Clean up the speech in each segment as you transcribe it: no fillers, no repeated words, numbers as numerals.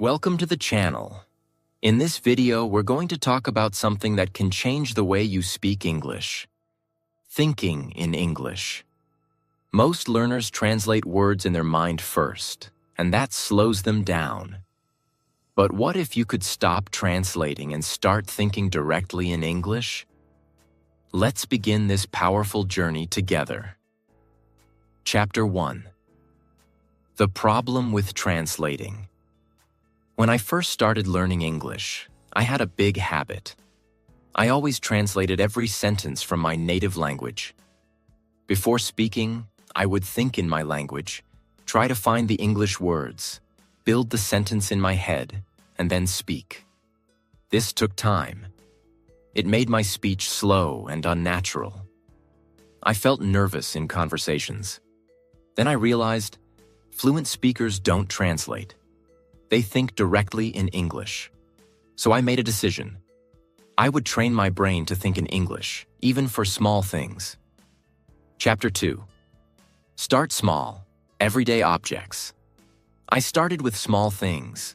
Welcome to the channel. In this video, we're going to talk about something that can change the way you speak English. Thinking in English. Most learners translate words in their mind first, and that slows them down. But what if you could stop translating and start thinking directly in English? Let's begin this powerful journey together. Chapter 1. The problem with translating. When I first started learning English, I had a big habit. I always translated every sentence from my native language. Before speaking, I would think in my language, try to find the English words, build the sentence in my head, and then speak. This took time. It made my speech slow and unnatural. I felt nervous in conversations. Then I realized, fluent speakers don't translate. They think directly in English. So I made a decision. I would train my brain to think in English, even for small things. Chapter 2. Start small, everyday objects. I started with small things.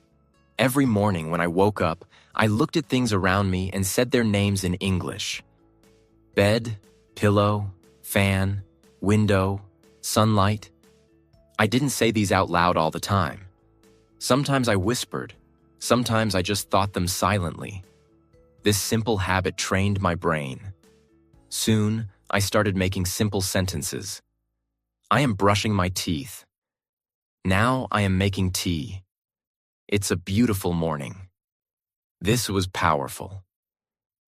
Every morning when I woke up, I looked at things around me and said their names in English. Bed, pillow, fan, window, sunlight. I didn't say these out loud all the time. Sometimes I whispered, sometimes I just thought them silently. This simple habit trained my brain. Soon, I started making simple sentences. I am brushing my teeth. Now I am making tea. It's a beautiful morning. This was powerful.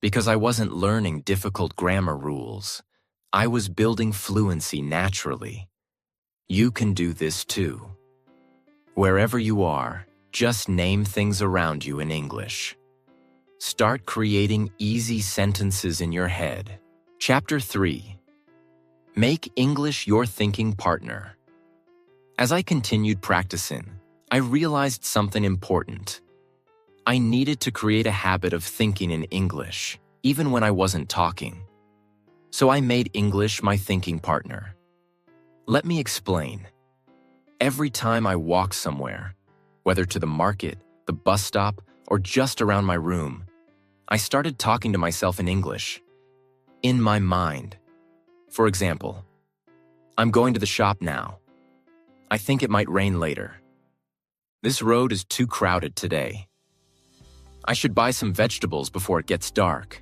Because I wasn't learning difficult grammar rules. I was building fluency naturally. You can do this too. Wherever you are, just name things around you in English. Start creating easy sentences in your head. Chapter 3. Make English your thinking partner. As I continued practicing, I realized something important. I needed to create a habit of thinking in English, even when I wasn't talking. So I made English my thinking partner. Let me explain. Every time I walk somewhere, whether to the market, the bus stop, or just around my room, I started talking to myself in English, in my mind. For example, I'm going to the shop now. I think it might rain later. This road is too crowded today. I should buy some vegetables before it gets dark.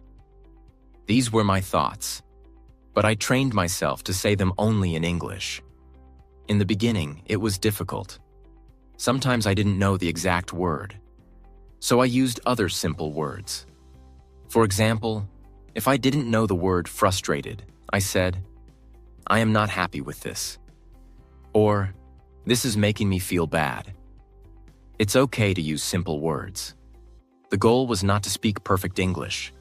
These were my thoughts, but I trained myself to say them only in English. In the beginning, it was difficult. Sometimes I didn't know the exact word. So I used other simple words. For example, if I didn't know the word frustrated, I said, I am not happy with this. Or, this is making me feel bad. It's okay to use simple words. The goal was not to speak perfect English.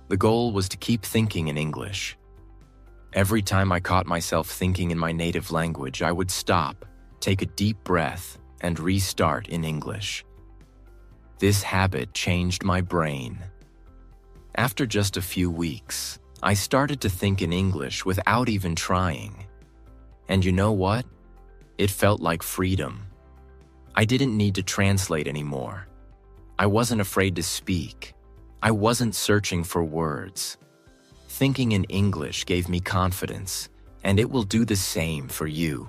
The goal was to keep thinking in English. Every time I caught myself thinking in my native language, I would stop, take a deep breath, and restart in English. This habit changed my brain. After just a few weeks, I started to think in English without even trying. And you know what? It felt like freedom. I didn't need to translate anymore. I wasn't afraid to speak. I wasn't searching for words. Thinking in English gave me confidence, and it will do the same for you.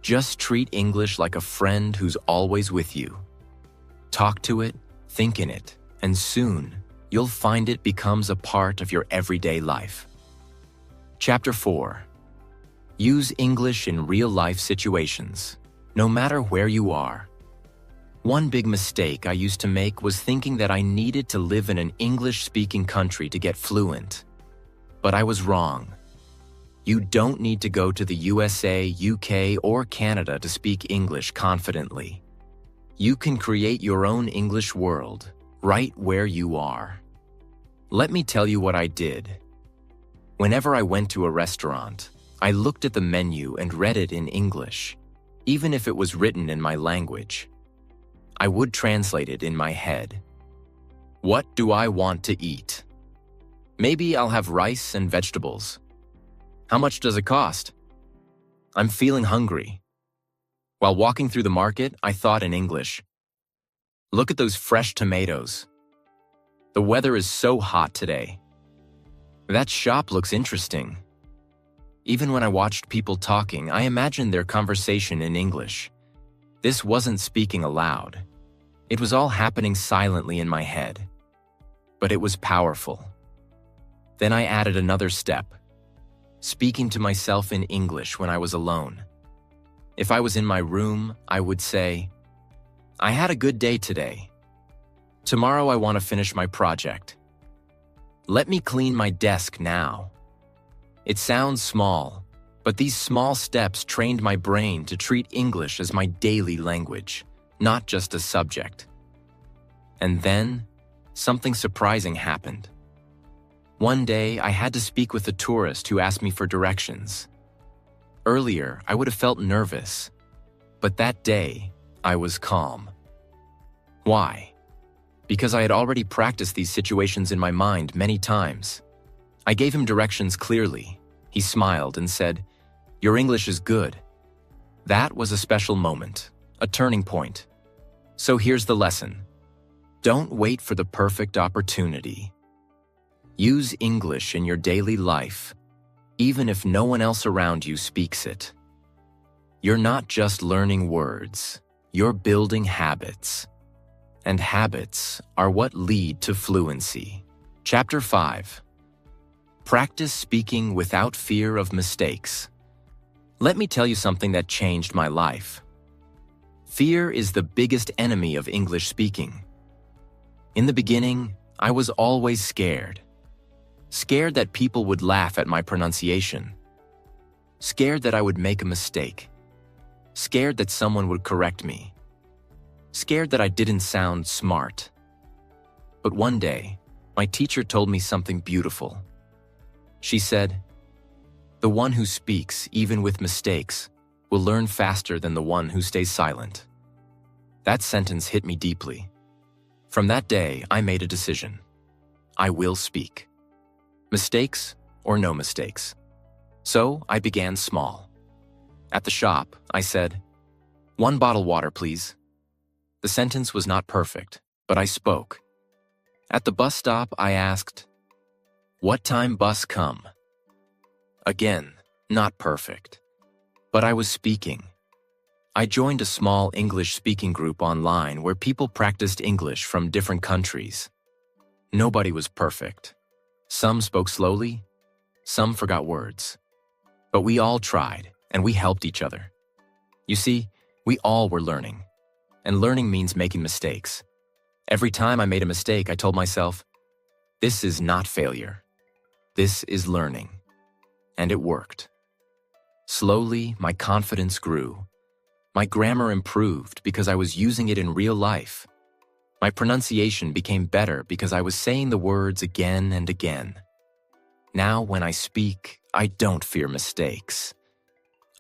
Just treat English like a friend who's always with you. Talk to it, think in it, and soon you'll find it becomes a part of your everyday life. Chapter 4. Use English in real-life situations, no matter where you are. One big mistake I used to make was thinking that I needed to live in an English-speaking country to get fluent. But I was wrong. You don't need to go to the USA, UK, or Canada to speak English confidently. You can create your own English world, right where you are. Let me tell you what I did. Whenever I went to a restaurant, I looked at the menu and read it in English, even if it was written in my language. I would translate it in my head. What do I want to eat? Maybe I'll have rice and vegetables. How much does it cost? I'm feeling hungry. While walking through the market, I thought in English. Look at those fresh tomatoes. The weather is so hot today. That shop looks interesting. Even when I watched people talking, I imagined their conversation in English. This wasn't speaking aloud. It was all happening silently in my head. But it was powerful. Then I added another step, speaking to myself in English when I was alone. If I was in my room, I would say, "I had a good day today. Tomorrow I want to finish my project. Let me clean my desk now." It sounds small, but these small steps trained my brain to treat English as my daily language, not just a subject. And then, something surprising happened. One day, I had to speak with a tourist who asked me for directions. Earlier, I would have felt nervous, but that day, I was calm. Why? Because I had already practiced these situations in my mind many times. I gave him directions clearly. He smiled and said, "Your English is good." That was a special moment, a turning point. So here's the lesson. Don't wait for the perfect opportunity. Use English in your daily life, even if no one else around you speaks it. You're not just learning words, you're building habits. And habits are what lead to fluency. Chapter 5. Practice speaking without fear of mistakes. Let me tell you something that changed my life. Fear is the biggest enemy of English speaking. In the beginning, I was always scared. Scared that people would laugh at my pronunciation. Scared that I would make a mistake. Scared that someone would correct me. Scared that I didn't sound smart. But one day, my teacher told me something beautiful. She said, "The one who speaks, even with mistakes, will learn faster than the one who stays silent." That sentence hit me deeply. From that day, I made a decision. I will speak. Mistakes or no mistakes. So I began small. At the shop, I said, "1 bottle water, please." The sentence was not perfect, but I spoke. At the bus stop, I asked, "What time bus come?" Again, not perfect, but I was speaking. I joined a small English-speaking group online where people practiced English from different countries. Nobody was perfect. Some spoke slowly, some forgot words. But we all tried, and we helped each other. You see, we all were learning, and learning means making mistakes. Every time I made a mistake, I told myself, "This is not failure. This is learning." And it worked. Slowly, my confidence grew. My grammar improved because I was using it in real life. My pronunciation became better because I was saying the words again and again. Now, when I speak, I don't fear mistakes.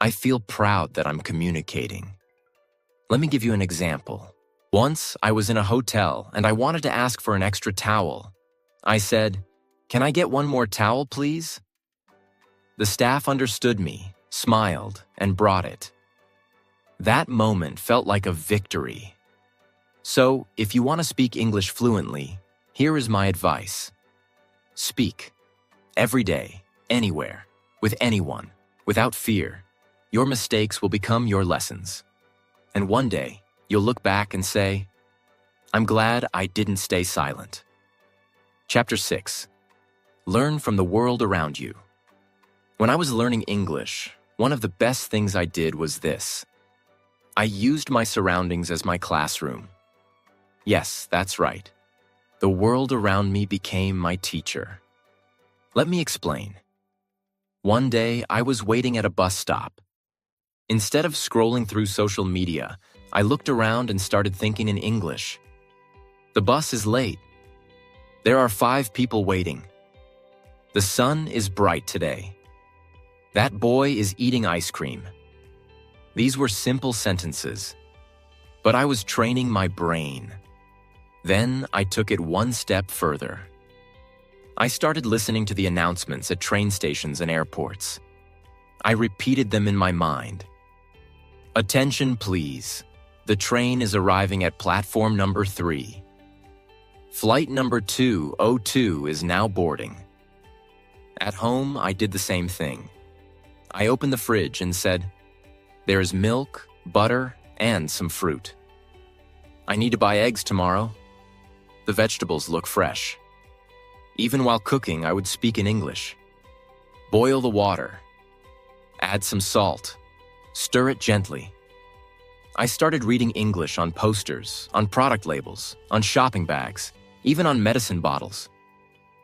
I feel proud that I'm communicating. Let me give you an example. Once, I was in a hotel and I wanted to ask for an extra towel. I said, "Can I get 1 more towel, please?" The staff understood me, smiled, and brought it. That moment felt like a victory. So, if you want to speak English fluently, here is my advice. Speak. Every day, anywhere, with anyone, without fear. Your mistakes will become your lessons. And one day, you'll look back and say, "I'm glad I didn't stay silent." Chapter 6. Learn from the world around you. When I was learning English, one of the best things I did was this. I used my surroundings as my classroom. Yes, that's right. The world around me became my teacher. Let me explain. One day, I was waiting at a bus stop. Instead of scrolling through social media, I looked around and started thinking in English. The bus is late. There are 5 people waiting. The sun is bright today. That boy is eating ice cream. These were simple sentences, but I was training my brain. Then I took it one step further. I started listening to the announcements at train stations and airports. I repeated them in my mind. "Attention, please. The train is arriving at platform number 3. Flight number 202 is now boarding. At home, I did the same thing. I opened the fridge and said, "There is milk, butter, and some fruit. I need to buy eggs tomorrow. The vegetables look fresh." Even while cooking, I would speak in English. Boil the water. Add some salt. Stir it gently. I started reading English on posters, on product labels, on shopping bags, even on medicine bottles.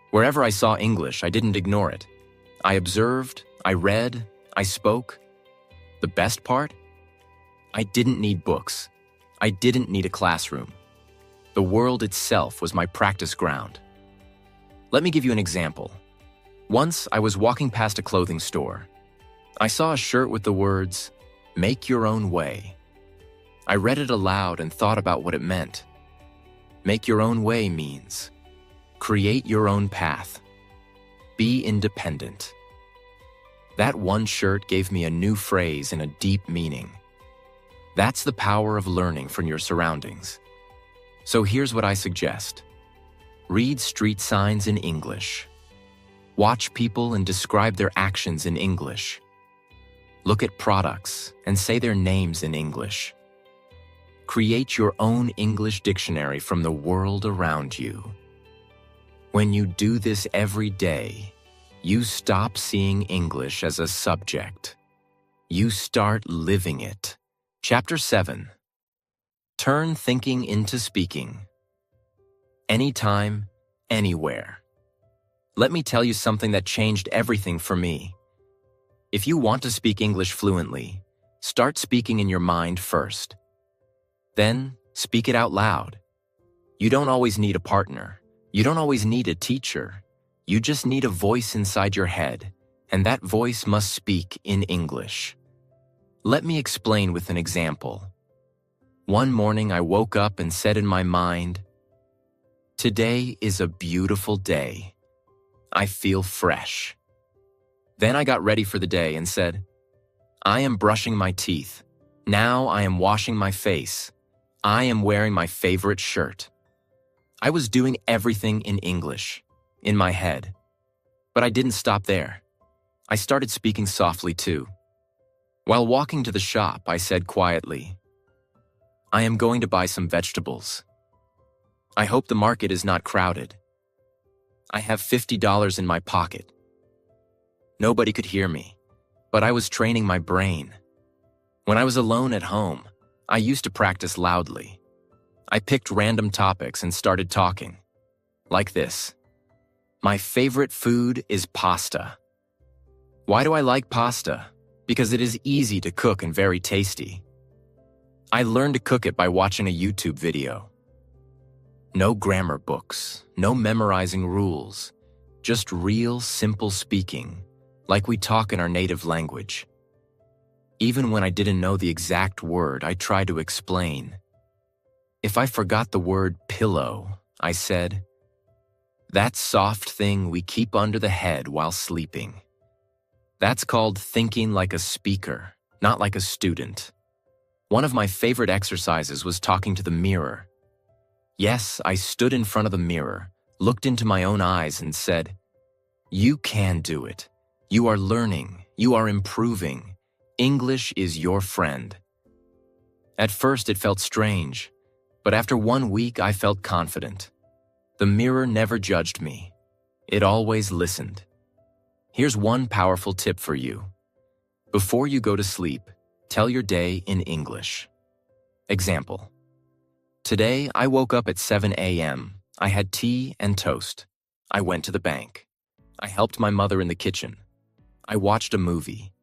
Wherever I saw English, I didn't ignore it. I observed, I read, I spoke. The best part? I didn't need books. I didn't need a classroom. The world itself was my practice ground. Let me give you an example. Once I was walking past a clothing store. I saw a shirt with the words, "Make your own way." I read it aloud and thought about what it meant. Make your own way means create your own path. Be independent. That one shirt gave me a new phrase and a deep meaning. That's the power of learning from your surroundings. So here's what I suggest. Read street signs in English. Watch people and describe their actions in English. Look at products and say their names in English. Create your own English dictionary from the world around you. When you do this every day, you stop seeing English as a subject. You start living it. Chapter 7. Turn thinking into speaking. Anytime, anywhere. Let me tell you something that changed everything for me. If you want to speak English fluently, start speaking in your mind first. Then, speak it out loud. You don't always need a partner. You don't always need a teacher. You just need a voice inside your head, and that voice must speak in English. Let me explain with an example. One morning I woke up and said in my mind, "Today is a beautiful day. I feel fresh." Then I got ready for the day and said, "I am brushing my teeth. Now I am washing my face. I am wearing my favorite shirt." I was doing everything in English, in my head. But I didn't stop there. I started speaking softly too. While walking to the shop, I said quietly, "I am going to buy some vegetables. I hope the market is not crowded. I have $50 in my pocket." Nobody could hear me, but I was training my brain. When I was alone at home, I used to practice loudly. I picked random topics and started talking. Like this. "My favorite food is pasta." Why do I like pasta? Because it is easy to cook and very tasty. I learned to cook it by watching a YouTube video. No grammar books, no memorizing rules, just real, simple speaking, like we talk in our native language. Even when I didn't know the exact word, I tried to explain. If I forgot the word pillow, I said, "That soft thing we keep under the head while sleeping." That's called thinking like a speaker, not like a student. One of my favorite exercises was talking to the mirror. Yes, I stood in front of the mirror, looked into my own eyes and said, "You can do it. You are learning. You are improving. English is your friend." At first it felt strange, but after 1 week I felt confident. The mirror never judged me. It always listened. Here's one powerful tip for you. Before you go to sleep, tell your day in English. Example. Today I woke up at 7 a.m. I had tea and toast. I went to the bank. I helped my mother in the kitchen. I watched a movie.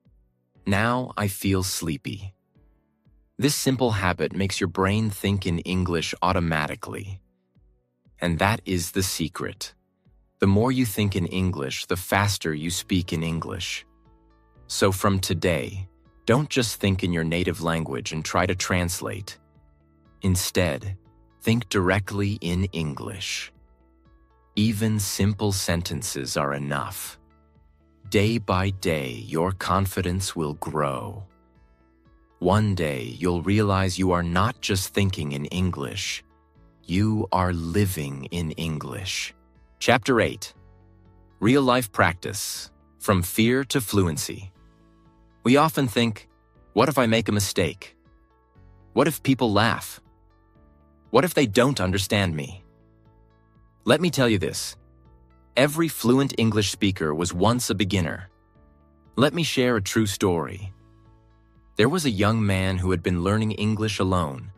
Now I feel sleepy. This simple habit makes your brain think in English automatically. And that is the secret. The more you think in English, the faster you speak in English. So from today, don't just think in your native language and try to translate. Instead, think directly in English. Even simple sentences are enough. Day by day, your confidence will grow. One day, you'll realize you are not just thinking in English. You are living in English. Chapter 8. Real-life practice. From fear to fluency. We often think, what if I make a mistake? What if people laugh? What if they don't understand me? Let me tell you this. Every fluent English speaker was once a beginner. Let me share a true story. There was a young man who had been learning English alone.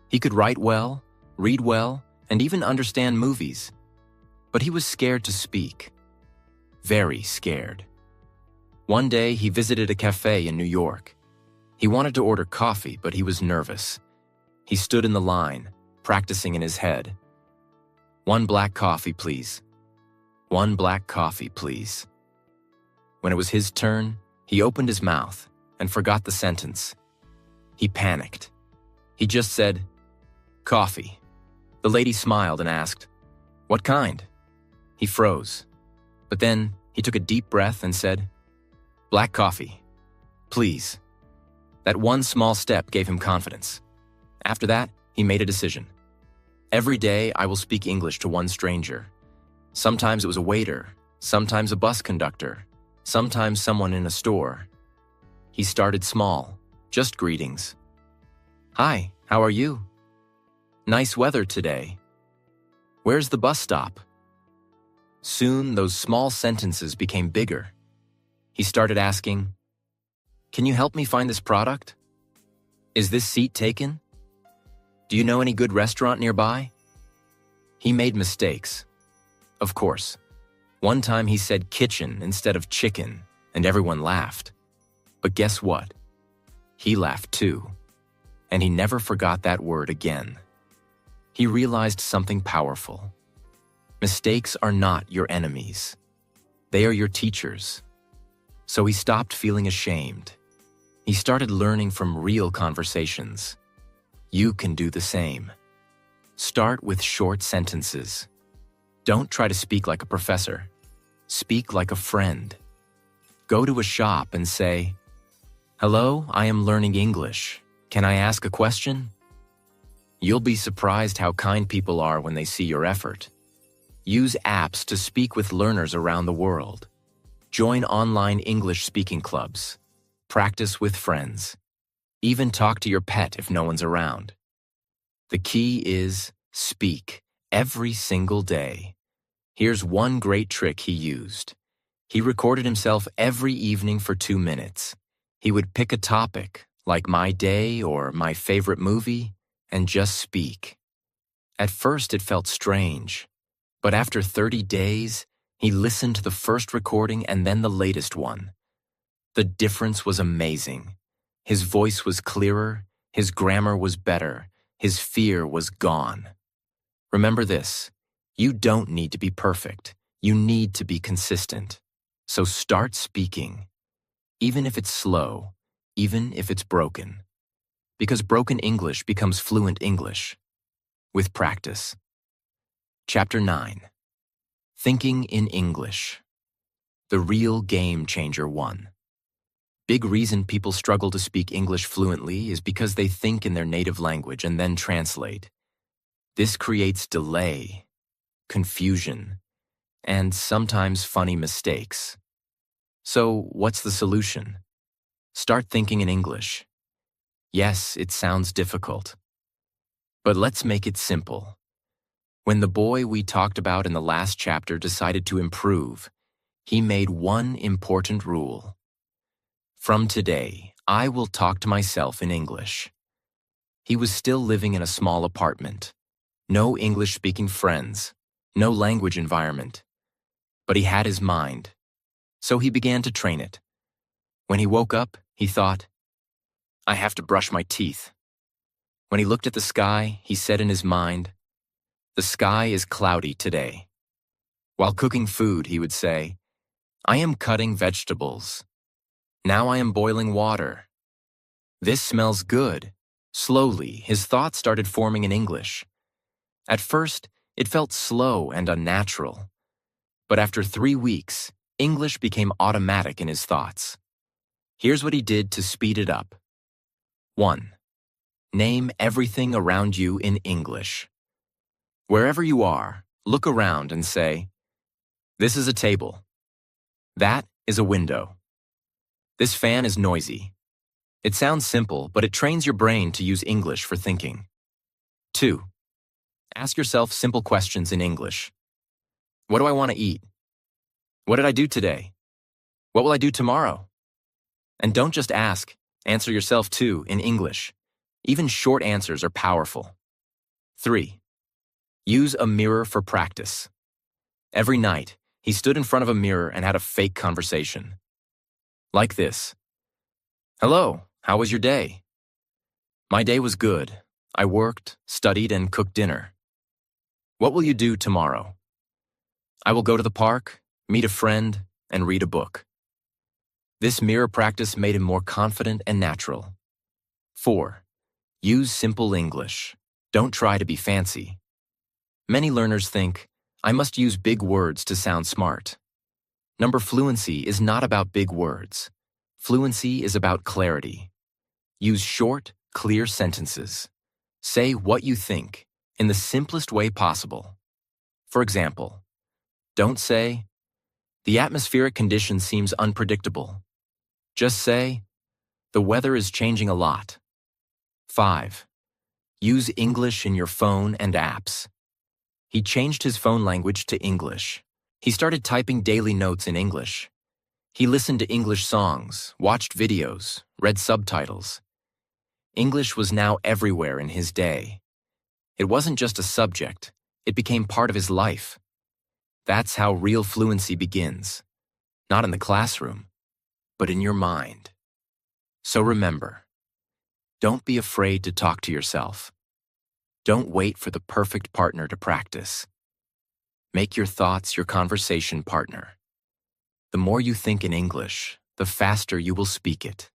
He could write well, read well, and even understand movies. But he was scared to speak. Very scared. One day, he visited a cafe in New York. He wanted to order coffee, but he was nervous. He stood in the line, practicing in his head. "One black coffee, please. One black coffee, please." When it was his turn, he opened his mouth and forgot the sentence. He panicked. He just said, "Coffee." The lady smiled and asked, "What kind?" He froze. But then he took a deep breath and said, "Black coffee, please." That one small step gave him confidence. After that, he made a decision. Every day, I will speak English to one stranger. Sometimes it was a waiter, sometimes a bus conductor, sometimes someone in a store. He started small, just greetings. "Hi, how are you? Nice weather today. Where's the bus stop?" Soon, those small sentences became bigger. He started asking, "Can you help me find this product? Is this seat taken? Do you know any good restaurant nearby?" He made mistakes. Of course. One time he said kitchen instead of chicken, and everyone laughed. But guess what? He laughed too. And he never forgot that word again. He realized something powerful. Mistakes are not your enemies. They are your teachers. So he stopped feeling ashamed. He started learning from real conversations. You can do the same. Start with short sentences. Don't try to speak like a professor. Speak like a friend. Go to a shop and say, "Hello, I am learning English. Can I ask a question?" You'll be surprised how kind people are when they see your effort. Use apps to speak with learners around the world. Join online English speaking clubs. Practice with friends. Even talk to your pet if no one's around. The key is speak every single day. Here's one great trick he used. He recorded himself every evening for 2 minutes. He would pick a topic, like my day or my favorite movie, and just speak. At first, it felt strange, but after 30 days, he listened to the first recording and then the latest one. The difference was amazing. His voice was clearer, his grammar was better, his fear was gone. Remember this, you don't need to be perfect. You need to be consistent. So start speaking. Even if it's slow, even if it's broken. Because broken English becomes fluent English. With practice. Chapter 9. Thinking in English. The real game changer 1. Big reason people struggle to speak English fluently is because they think in their native language and then translate. This creates delay, confusion, and sometimes funny mistakes. So, what's the solution? Start thinking in English. Yes, it sounds difficult. But let's make it simple. When the boy we talked about in the last chapter decided to improve, he made one important rule. From today, I will talk to myself in English. He was still living in a small apartment. No English-speaking friends, no language environment. But he had his mind. So he began to train it. When he woke up, he thought, I have to brush my teeth. When he looked at the sky, he said in his mind, the sky is cloudy today. While cooking food, he would say, I am cutting vegetables. Now I am boiling water. This smells good. Slowly, his thoughts started forming in English. At first, it felt slow and unnatural. But after 3 weeks, English became automatic in his thoughts. Here's what he did to speed it up. 1. Name everything around you in English. Wherever you are, look around and say, "This is a table. That is a window. This fan is noisy." It sounds simple, but it trains your brain to use English for thinking. 2. Ask yourself simple questions in English. What do I want to eat? What did I do today? What will I do tomorrow? And don't just ask, answer yourself too in English. Even short answers are powerful. 3. Use a mirror for practice. Every night, he stood in front of a mirror and had a fake conversation. Like this. "Hello, how was your day?" "My day was good. I worked, studied, and cooked dinner." "What will you do tomorrow?" "I will go to the park, meet a friend, and read a book." This mirror practice made him more confident and natural. 4. Use simple English. Don't try to be fancy. Many learners think, "I must use big words to sound smart." Fluency is not about big words. Fluency is about clarity. Use short, clear sentences. Say what you think in the simplest way possible. For example, don't say, "The atmospheric condition seems unpredictable." Just say, "The weather is changing a lot." 5. Use English in your phone and apps. He changed his phone language to English. He started typing daily notes in English. He listened to English songs, watched videos, read subtitles. English was now everywhere in his day. It wasn't just a subject, it became part of his life. That's how real fluency begins. Not in the classroom, but in your mind. So remember, don't be afraid to talk to yourself. Don't wait for the perfect partner to practice. Make your thoughts your conversation partner. The more you think in English, the faster you will speak it.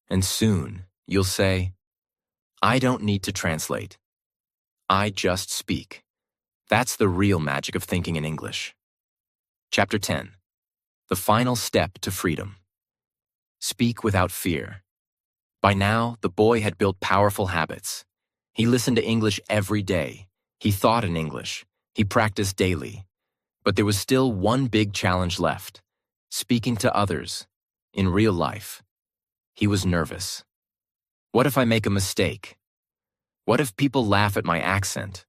And soon, you'll say, "I don't need to translate. I just speak." That's the real magic of thinking in English. Chapter 10. The final step to freedom. Speak without fear. By now, the boy had built powerful habits. He listened to English every day. He thought in English. He practiced daily. But there was still one big challenge left: speaking to others, in real life. He was nervous. What if I make a mistake? What if people laugh at my accent?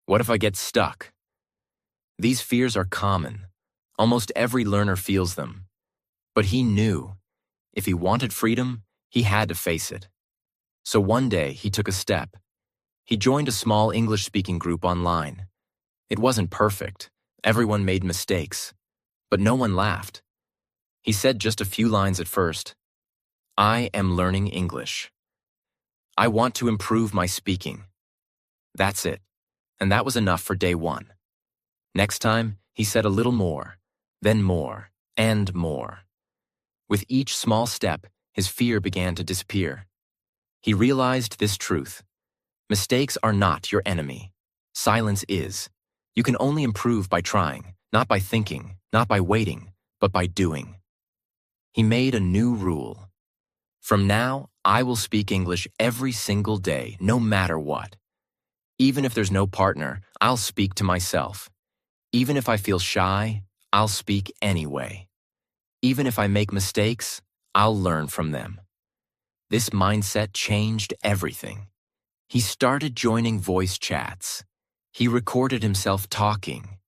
What if I get stuck? These fears are common. Almost every learner feels them. But he knew, if he wanted freedom, he had to face it. So one day, he took a step. He joined a small English-speaking group online. It wasn't perfect. Everyone made mistakes. But no one laughed. He said just a few lines at first. "I am learning English. I want to improve my speaking." That's it. And that was enough for day one. Next time, he said a little more, then more, and more. With each small step, his fear began to disappear. He realized this truth. Mistakes are not your enemy. Silence is. You can only improve by trying, not by thinking, not by waiting, but by doing. He made a new rule. From now, I will speak English every single day, no matter what. Even if there's no partner, I'll speak to myself. Even if I feel shy, I'll speak anyway. Even if I make mistakes, I'll learn from them. This mindset changed everything. He started joining voice chats. He recorded himself talking.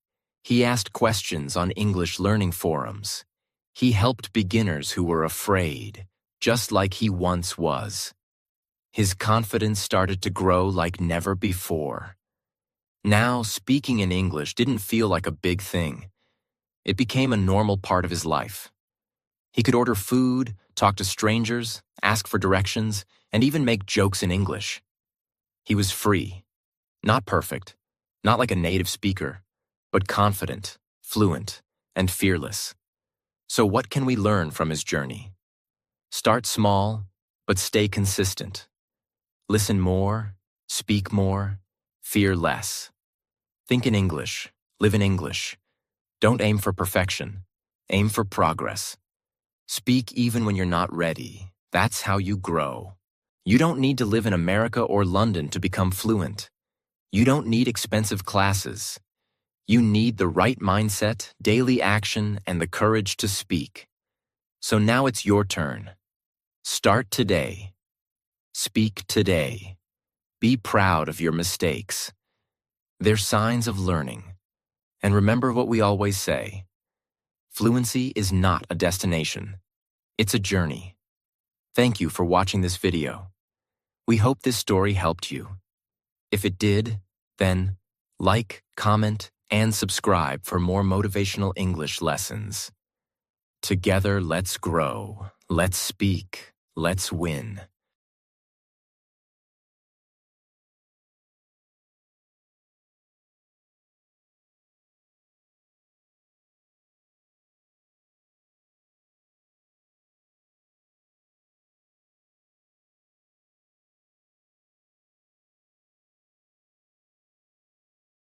He asked questions on English learning forums. He helped beginners who were afraid, just like he once was. His confidence started to grow like never before. Now, speaking in English didn't feel like a big thing. It became a normal part of his life. He could order food, talk to strangers, ask for directions, and even make jokes in English. He was free. Not perfect, not like a native speaker, but confident, fluent, and fearless. So what can we learn from his journey? Start small, but stay consistent. Listen more, speak more, fear less. Think in English, live in English. Don't aim for perfection, aim for progress. Speak even when you're not ready. That's how you grow. You don't need to live in America or London to become fluent. You don't need expensive classes. You need the right mindset, daily action, and the courage to speak. So now it's your turn. Start today. Speak today. Be proud of your mistakes. They're signs of learning. And remember what we always say. Fluency is not a destination. It's a journey. Thank you for watching this video. We hope this story helped you. If it did, then like, comment, and subscribe for more motivational English lessons. Together, let's grow. Let's speak. Let's win.